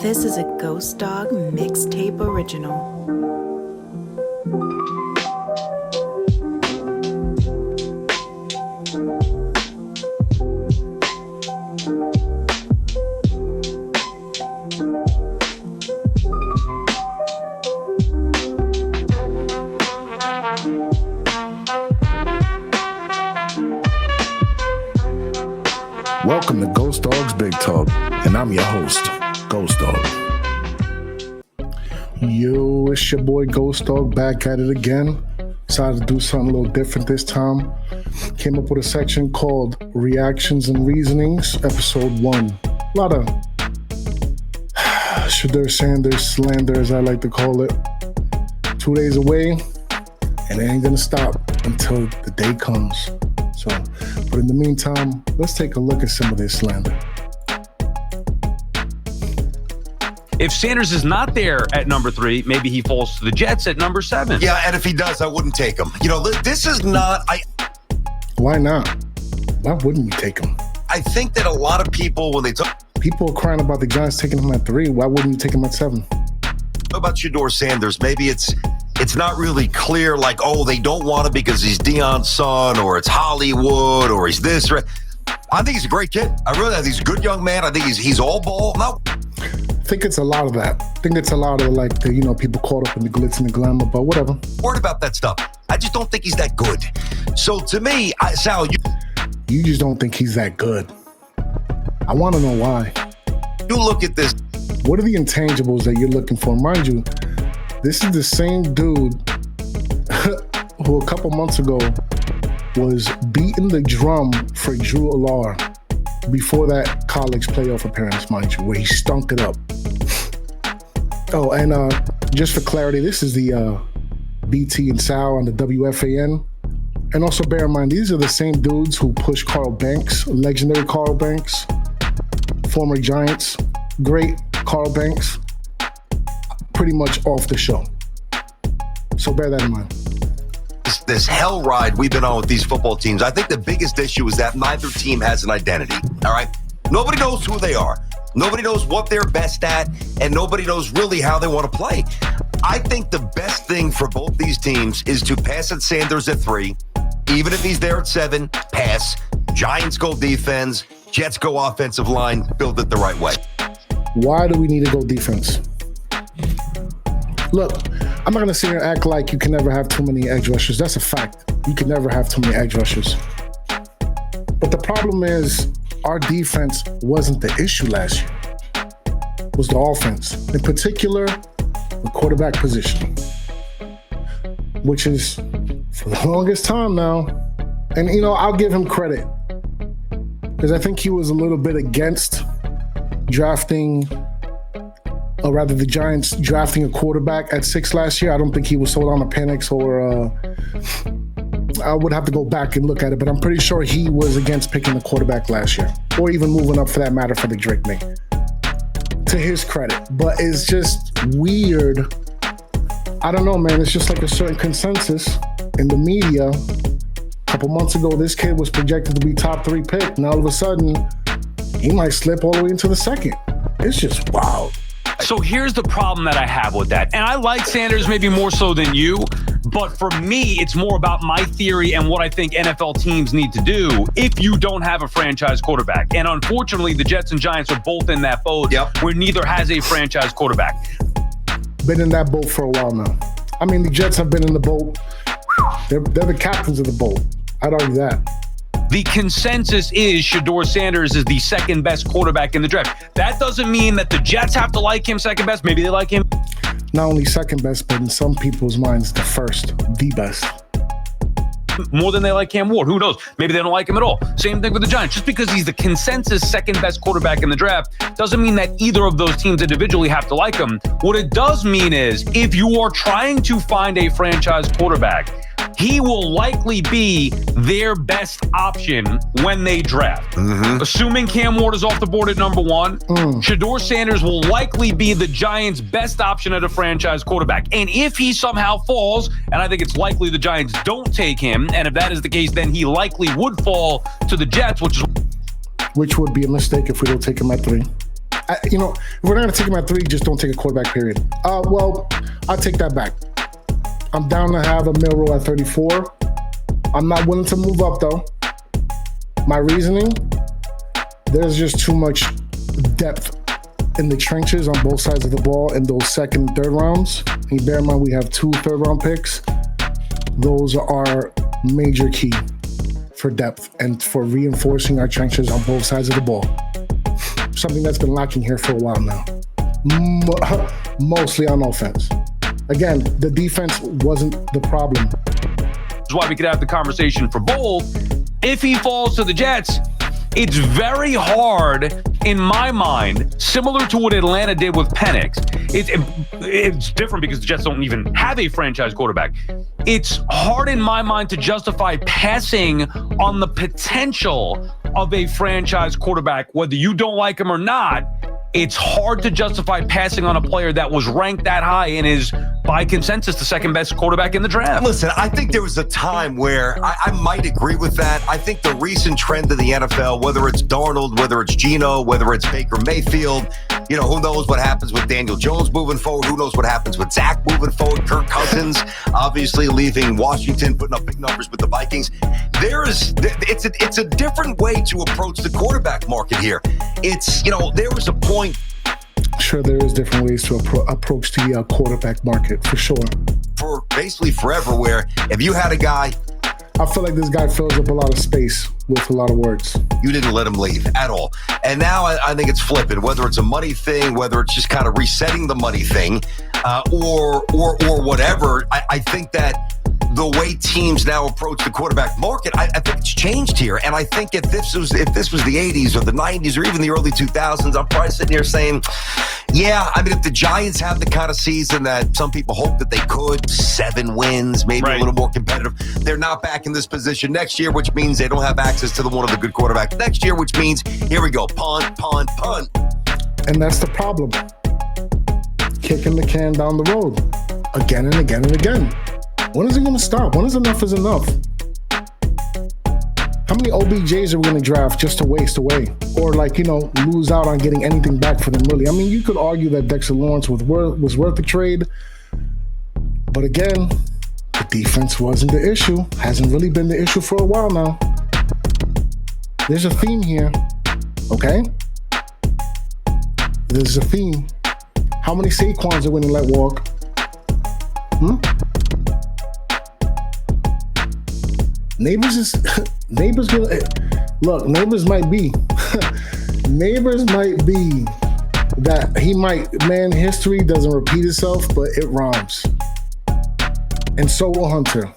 This is a Ghost Dog mixtape original. Welcome to Ghost Dog's Big Talk, and I'm your host, Ghost Dog. Yo, it's your boy Ghost Dog back at it again. Decided to do something a little different this time. Came up with a section called Reactions and Reasonings, Episode 1. A lot of Sanders Slander, as I like to call it. 2 days away, and it ain't gonna stop until the day comes. So, but in the meantime, let's take a look at some of this slander. If Sanders is not there at number 3, maybe he falls to the Jets at number 7. Yeah, and if he does, I wouldn't take him. You know, this is not... Why not? Why wouldn't we take him? I think that a lot of people, when they talk... People are crying about the Giants taking him at 3. Why wouldn't you take him at 7? About Sanders Sanders, maybe it's not really clear, like, oh, they don't want him because he's Deion's son, or it's Hollywood, or he's this. I think he's a great kid. I really think he's a good young man. I think he's all ball. No. I think it's a lot of that. I think it's a lot of, like, the, people caught up in the glitz and the glamour, but whatever. Worried about that stuff. I just don't think he's that good. So to me, Sal, you just don't think he's that good. I want to know why. You look at this. What are the intangibles that you're looking for? Mind you, this is the same dude who a couple months ago was beating the drum for Drew Allard before that college playoff appearance, mind you, where he stunk it up. Oh, and just for clarity, this is the BT and Sal on the WFAN. And also bear in mind, these are the same dudes who pushed Carl Banks, legendary Carl Banks, former Giants, great Carl Banks, pretty much off the show. So bear that in mind. This hell ride we've been on with these football teams, I think the biggest issue is that neither team has an identity, all right? Nobody knows who they are. Nobody knows what they're best at, and nobody knows really how they want to play. I think the best thing for both these teams is to pass at Sanders at 3. Even if he's there at 7, pass. Giants go defense. Jets go offensive line. Build it the right way. Why do we need to go defense? Look, I'm not going to sit here and act like you can never have too many edge rushers. That's a fact. You can never have too many edge rushers. But the problem is our defense wasn't the issue last year. It was the offense. In particular, the quarterback position, which is for the longest time now. And, I'll give him credit because I think he was a little bit against the Giants drafting a quarterback at 6 last year. I don't think he was sold on the Penix or I would have to go back and look at it, but I'm pretty sure he was against picking a quarterback last year or even moving up for that matter for the Drake May. To his credit, but it's just weird. I don't know, man. It's just like a certain consensus in the media. A couple months ago, this kid was projected to be top 3 pick. Now all of a sudden, he might slip all the way into the 2nd. It's just wild. So here's the problem that I have with that. And I like Sanders maybe more so than you, but for me, it's more about my theory and what I think NFL teams need to do if you don't have a franchise quarterback. And unfortunately, the Jets and Giants are both in that boat where neither has a franchise quarterback. Been in that boat for a while now. I mean, the Jets have been in the boat. They're the captains of the boat. I'd argue that. The consensus is Sanders Sanders is the second best quarterback in the draft. That doesn't mean that the Jets have to like him second best. Maybe they like him. Not only second best, but in some people's minds, the first, the best. More than they like Cam Ward. Who knows? Maybe they don't like him at all. Same thing with the Giants. Just because he's the consensus second best quarterback in the draft doesn't mean that either of those teams individually have to like him. What it does mean is if you are trying to find a franchise quarterback, he will likely be their best option when they draft. Mm-hmm. Assuming Cam Ward is off the board at number 1, Sanders Sanders will likely be the Giants' best option at a franchise quarterback. And if he somehow falls, and I think it's likely the Giants don't take him, and if that is the case, then he likely would fall to the Jets, which is which would be a mistake if we don't take him at 3. If we're not going to take him at 3, just don't take a quarterback, period. Well, I'll take that back. I'm down to have a Milroe at 34. I'm not willing to move up, though. My reasoning, there's just too much depth in the trenches on both sides of the ball in those second and third rounds. And bear in mind, we have 2 third-round picks. Those are major key for depth and for reinforcing our trenches on both sides of the ball. Something that's been lacking here for a while now. Mostly on offense. Again, the defense wasn't the problem. That's why we could have the conversation for bold. If he falls to the Jets, it's very hard, in my mind, similar to what Atlanta did with Penix. It's different because the Jets don't even have a franchise quarterback. It's hard in my mind to justify passing on the potential of a franchise quarterback, whether you don't like him or not. It's hard to justify passing on a player that was ranked that high and is, by consensus, the second best quarterback in the draft. Listen, I think there was a time where I might agree with that. I think the recent trend of the NFL, whether it's Darnold, whether it's Geno, whether it's Baker Mayfield, who knows what happens with Daniel Jones moving forward? Who knows what happens with Zach moving forward? Kirk Cousins, obviously leaving Washington, putting up big numbers with the Vikings. It's a different way to approach the quarterback market here. There was a point. Sure, there is different ways to approach the quarterback market, for sure. For basically forever, where if you had a guy, I feel like this guy fills up a lot of space with a lot of words. You didn't let him leave at all. And now I think it's flipping, whether it's a money thing, whether it's just kind of resetting the money thing, or whatever. I think that the way teams now approach the quarterback market, I think it's changed here. And I think if this was the 80s or the 90s or even the early 2000s, I'm probably sitting here saying, yeah, if the Giants have the kind of season that some people hope that they could, 7 wins, maybe a little more competitive, they're not back in this position next year, which means they don't have access to one of the good quarterbacks next year, which means, here we go, punt, punt, punt. And that's the problem. Kicking the can down the road again and again and again. When is it going to stop? When is enough is enough? How many OBJs are we going to draft just to waste away? Or lose out on getting anything back for them, really? You could argue that Dexter Lawrence was worth the trade. But again, the defense wasn't the issue. Hasn't really been the issue for a while now. There's a theme here, okay? There's a theme. How many Saquons are we going to let walk? Neighbors gonna look. Neighbors might be that he might. Man, history doesn't repeat itself, but it rhymes, and so will Hunter.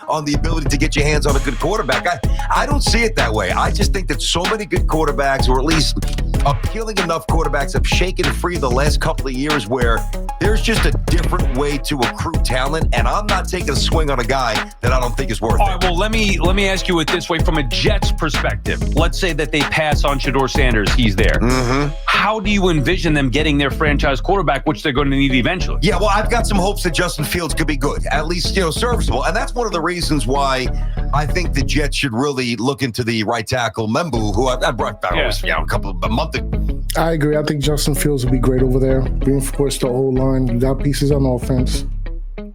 On the ability to get your hands on a good quarterback, I don't see it that way. I just think that so many good quarterbacks, or at least appealing enough quarterbacks, have shaken free the last couple of years where there's just a different way to accrue talent, and I'm not taking a swing on a guy that I don't think is worth it. All right, well, let me ask you it this way. From a Jets perspective, let's say that they pass on Shedeur Sanders. He's there. Mm-hmm. How do you envision them getting their franchise quarterback, which they're going to need eventually? Yeah, well, I've got some hopes that Justin Fields could be good, at least, serviceable. And that's one of the reasons why I think the Jets should really look into the right tackle, Membu, who I brought back a month ago. I agree. I think Justin Fields will be great over there. Reinforce the whole line. You got pieces on offense.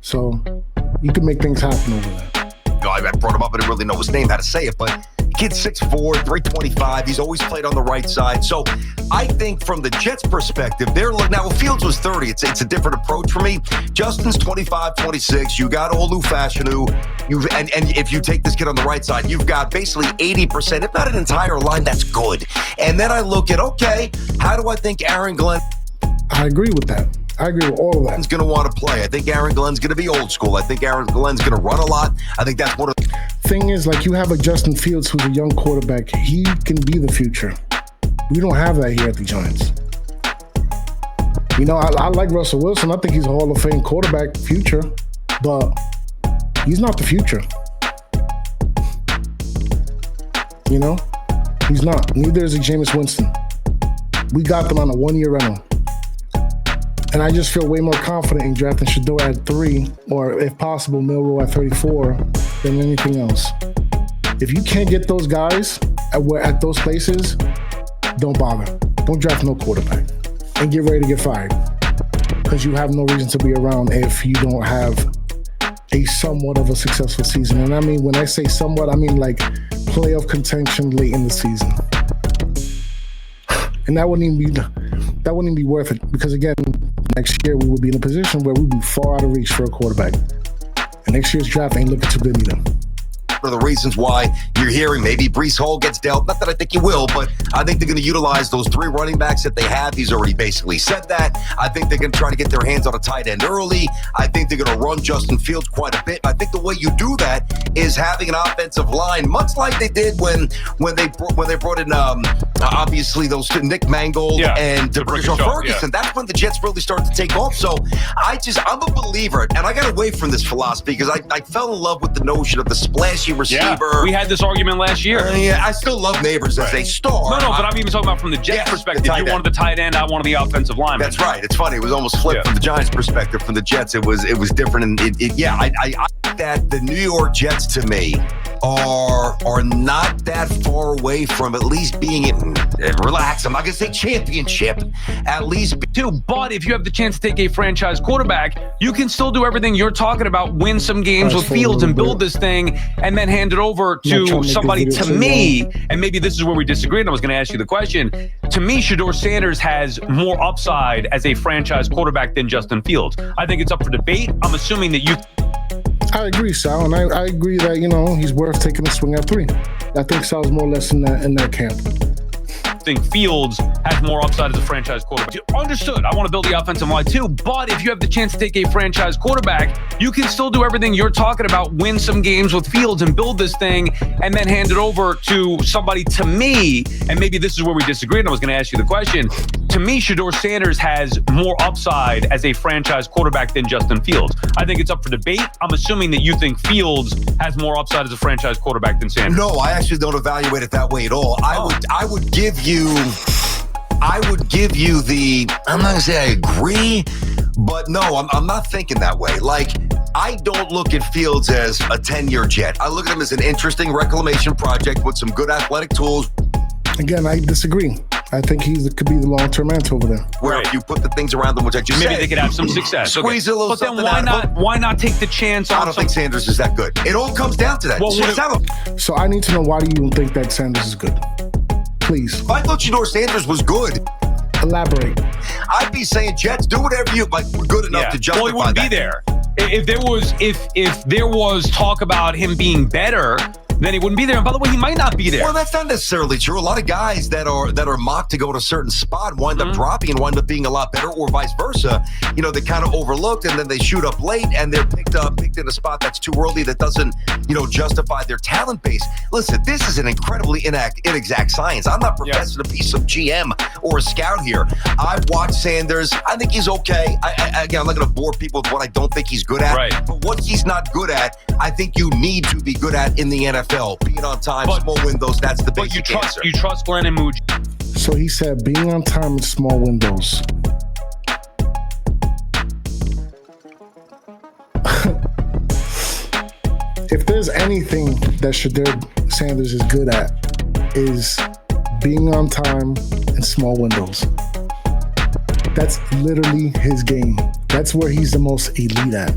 So you can make things happen over there. I brought him up. I didn't really know his name, how to say it, but kid's 6'4", 325. He's always played on the right side. So I think from the Jets' perspective, now if Fields was 30, it's a different approach for me. Justin's 25, 26. You got Olu Fashanu. And if you take this kid on the right side, you've got basically 80%, if not an entire line, that's good. And then I look at, okay, how do I think Aaron Glenn? I agree with that. I agree with all of that. He's going to want to play. I think Aaron Glenn's going to be old school. I think Aaron Glenn's going to run a lot. I think that's one of the thing is, you have a Justin Fields who's a young quarterback. He can be the future. We don't have that here at the Giants. I like Russell Wilson. I think he's a Hall of Fame quarterback future, but he's not the future. He's not. Neither is Jameis Winston. We got them on a 1-year rental. And I just feel way more confident in drafting Shedeur at 3, or if possible, Milroe at 34, than anything else. if you can't get those guys at those places, don't bother. Don't draft no quarterback and get ready to get fired, because you have no reason to be around if you don't have a somewhat of a successful season. And I mean, when I say somewhat, I mean like playoff contention late in the season. And that wouldn't even be worth it, because again, next year we would be in a position where we'd be far out of reach for a quarterback. And next year's draft ain't looking too good either. One of the reasons why you're hearing maybe Breece Hall gets dealt. Not that I think he will, but I think they're going to utilize those 3 running backs that they have. He's already basically said that. I think they're going to try to get their hands on a tight end early. I think they're going to run Justin Fields quite a bit. I think the way you do that is having an offensive line, much like they did when they brought in obviously those Nick Mangold and DeBrickashaw Ferguson. Yeah. That's when the Jets really started to take off. So I'm a believer, and I got away from this philosophy because I fell in love with the notion of the splashy receiver. Yeah, we had this argument last year. I still love Neighbors as a star. No, but I'm even talking about from the Jets perspective. You wanted the tight end, I wanted the offensive lineman. That's right. It's funny. It was almost flipped from the Giants' perspective. From the Jets, it was different. And I that the New York Jets to me are not that far away from at least being relax. I'm not going to say championship. At least too. But if you have the chance to take a franchise quarterback, you can still do everything you're talking about. Win some games with Fields and build this thing, and then hand it over to somebody. To me, and maybe this is where we disagree. And I was going to ask you the question. To me, Shedeur Sanders has more upside as a franchise quarterback than Justin Fields. I think it's up for debate. I'm assuming that you. I agree, Sal, and I agree that, he's worth taking a swing at 3. I think Sal's more or less in that camp. I think Fields has more upside as a franchise quarterback. Understood. I want to build the offensive line too, but if you have the chance to take a franchise quarterback, you can still do everything you're talking about, win some games with Fields and build this thing, and then hand it over to somebody. To me, and maybe this is where we disagree, and I was going to ask you the question. To me, Shedeur Sanders has more upside as a franchise quarterback than Justin Fields. I think it's up for debate. I'm assuming that you think Fields has more upside as a franchise quarterback than Sanders. No, I actually don't evaluate it that way at all. I would give you the, I'm not going to say I agree, but no, I'm not thinking that way. Like, I don't look at Fields as a 10-year Jet. I look at him as an interesting reclamation project with some good athletic tools. Again, I disagree. I think he could be the long-term answer over there. Where if you put the things around them, which I just maybe said, they could have some success. Squeeze a little but something then why not take the chance on I don't think Sanders is that good. It all comes down to that. Well, so I need to know, why do you think that Sanders is good? Please. I thought Shedeur Sanders was good. Elaborate. I'd be saying, Jets, do whatever you like. We're good enough to justify he wouldn't that. Be there. If there was talk about him being better, then he wouldn't be there. And by the way, he might not be there. Well, that's not necessarily true. A lot of guys that are mocked to go to a certain spot wind up dropping and wind up being a lot better, or vice versa. They kind of overlooked, and then they shoot up late, and they're picked in a spot that's too early that doesn't, justify their talent base. Listen, this is an incredibly inexact science. I'm not professing to be some GM or a scout here. I've watched Sanders. I think he's okay. Again, I'm not going to bore people with what I don't think he's good at. Right. But what he's not good at, I think you need to be good at in the NFL. Being on time, small windows, that's the basic answer. You trust Glenn and Mooch. So he said being on time in small windows. If there's anything that Shedeur Sanders is good at, is being on time in small windows. That's literally his game. That's where he's the most elite at.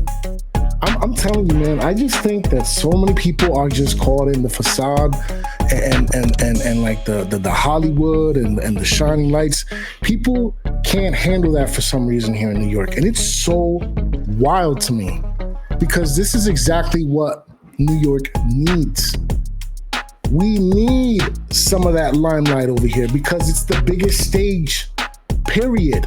I'm telling you, man, I just think that so many people are just caught in the facade and like the Hollywood and the shining lights. People can't handle that for some reason here in New York. And it's so wild to me, because this is exactly what New York needs. We need some of that limelight over here because it's the biggest stage, period.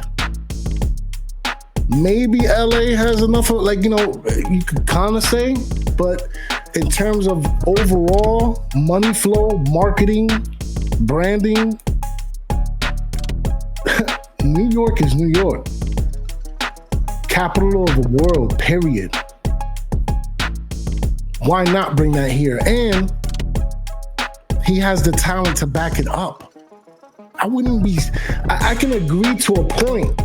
Maybe LA has enough of, you could kind of say, but in terms of overall money flow, marketing, branding, New York is New York. Capital of the world, period. Why not bring that here? And he has the talent to back it up. I can agree to a point.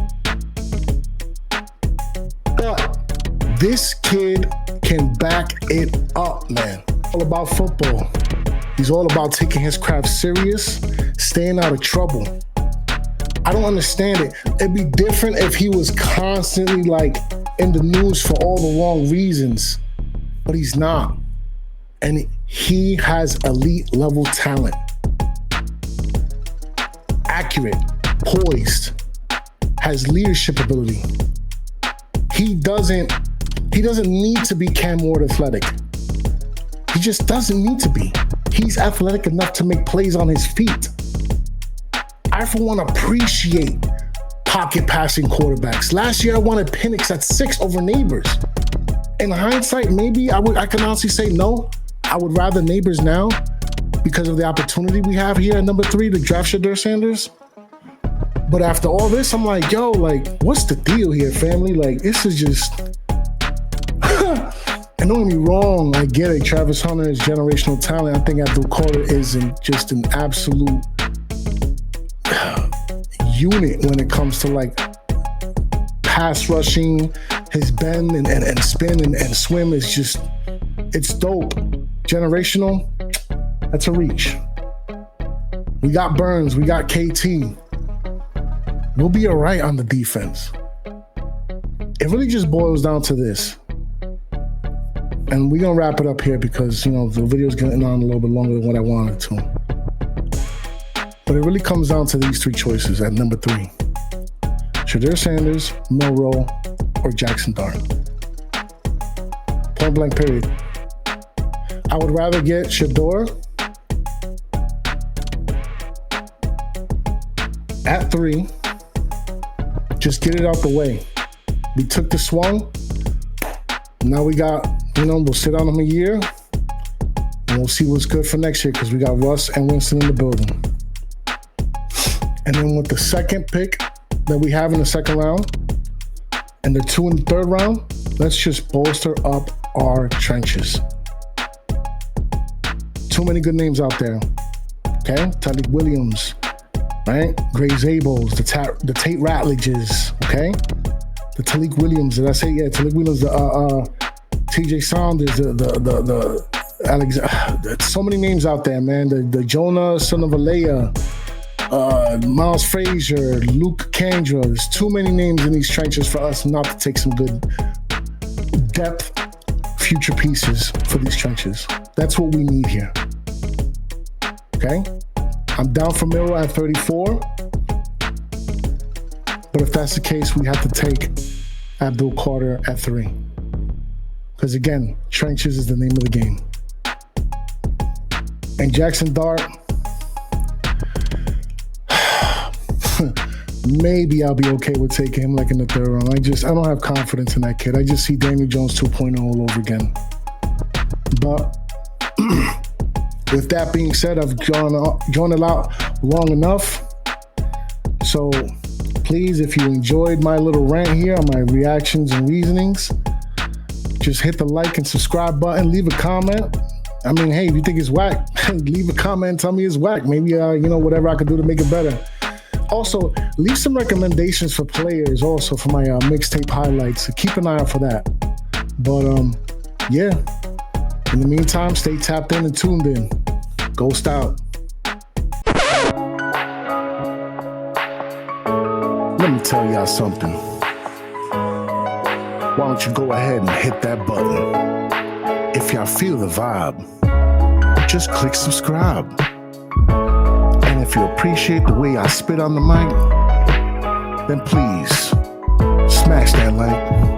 But this kid can back it up, man. All about football. He's all about taking his craft serious, staying out of trouble. I don't understand it. It'd be different if he was constantly like in the news for all the wrong reasons, but he's not. And he has elite level talent. Accurate, poised, has leadership ability. He doesn't need to be Cam Ward athletic. He just doesn't need to be. He's athletic enough to make plays on his feet. I, for one, appreciate pocket passing quarterbacks. Last year, I wanted Penix at 6 over Neighbors. In hindsight, maybe I can honestly say no. I would rather Neighbors now because of the opportunity we have here at number 3 to draft Sanders Sanders. But after all this, I'm like, yo, like, what's the deal here, family? Like, this is just... And don't get me wrong, I get it. Travis Hunter is generational talent. I think Abdul Carter is just an absolute unit when it comes to like pass rushing. His bend and spin and swim is just, it's dope. Generational, that's a reach. We got Burns, we got KT. We'll be all right on the defense. It really just boils down to this. And we're going to wrap it up here because, you know, the video's getting on a little bit longer than what I wanted to. But it really comes down to these 3 choices at number 3. Sanders Sanders, Milroe, or Jackson Dart. Point blank period. I would rather get Shador at 3. Just get it out the way. We took the swung. Now we got, you know, we'll sit on him a year and we'll see what's good for next year because we got Russ and Winston in the building. And then with the second pick that we have in the second round and the 2 in the third round, let's just bolster up our trenches. Too many good names out there. Okay? Talik Williams, right? Gray Zables, the Tate Ratledges, okay? The Talik Williams, did I say? Yeah, Talik Williams, the TJ Sanders, the Alex, so many names out there, man. The Jonah, son of Alea, Miles Frazier, Luke Kandra. There's too many names in these trenches for us not to take some good depth future pieces for these trenches. That's what we need here. Okay? I'm down for Miro at 34. But if that's the case, we have to take Abdul Carter at 3. Because again, trenches is the name of the game. And Jackson Dart, maybe I'll be okay with taking him like in the third round. I don't have confidence in that kid. I just see Daniel Jones 2.0 all over again. But with that being said, I've drawn it out long enough. So please, if you enjoyed my little rant here on my reactions and reasonings, just hit the like and subscribe button. Leave a comment. I mean, hey, if you think it's whack, leave a comment and tell me it's whack. Maybe, whatever I could do to make it better. Also, leave some recommendations for players also for my mixtape highlights. So keep an eye out for that. But, yeah. In the meantime, stay tapped in and tuned in. Ghost out. Let me tell y'all something. Why don't you go ahead and hit that button? If y'all feel the vibe, just click subscribe. And if you appreciate the way I spit on the mic, then please smash that like.